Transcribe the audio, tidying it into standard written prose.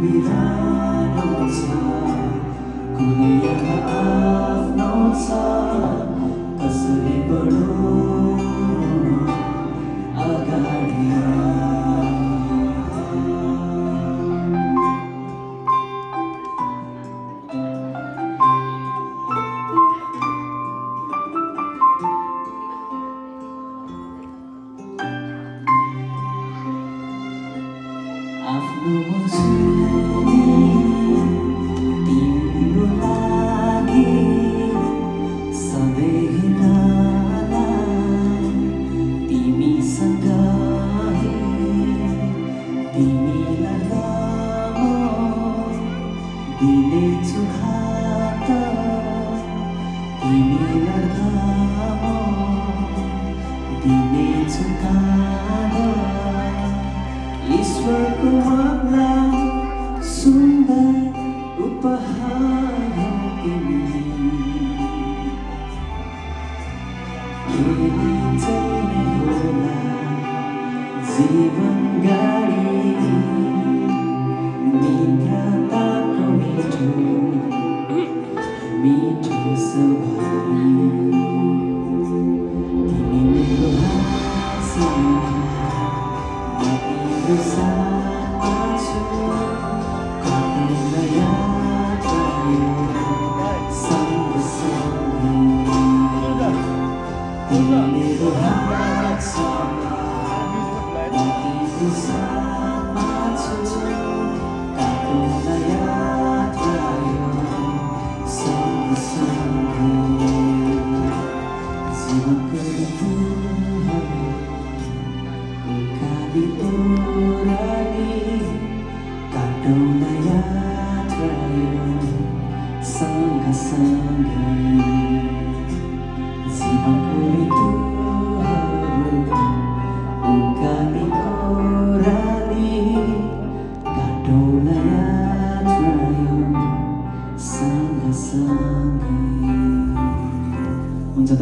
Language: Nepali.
बिरानो छ कुनै यहाँ आफ्नो छ कसरी बढौँ अगाडि आफ्नो तिम्रो लागि सधैँ हिँड्नलाई तिमीसँग तिमीलाई म दिनेछु हात तिमीलाई म दिनेछु काँध ईश्वरको माग्ला सुन्दर उपहार हो तिमी चाहिँ होला जीवन गाडी मित्रताको मिठो मिठो सवारी तिमी मेरो हाँसीमा मेरो साथमा छु कतै यात्रा यो सँगसँगै तिमी मेरो हातसँग तिम्रो साथमा छु कतै यात्रा यो सँगसँगै जीवनको ऋतुहरू काली ओराली काटौँ न यात्रा यो सँगसँगै जीवनको ऋतुहरू काली ओराली काटौँ न यात्रा यो सँगसँगै हुन्छ।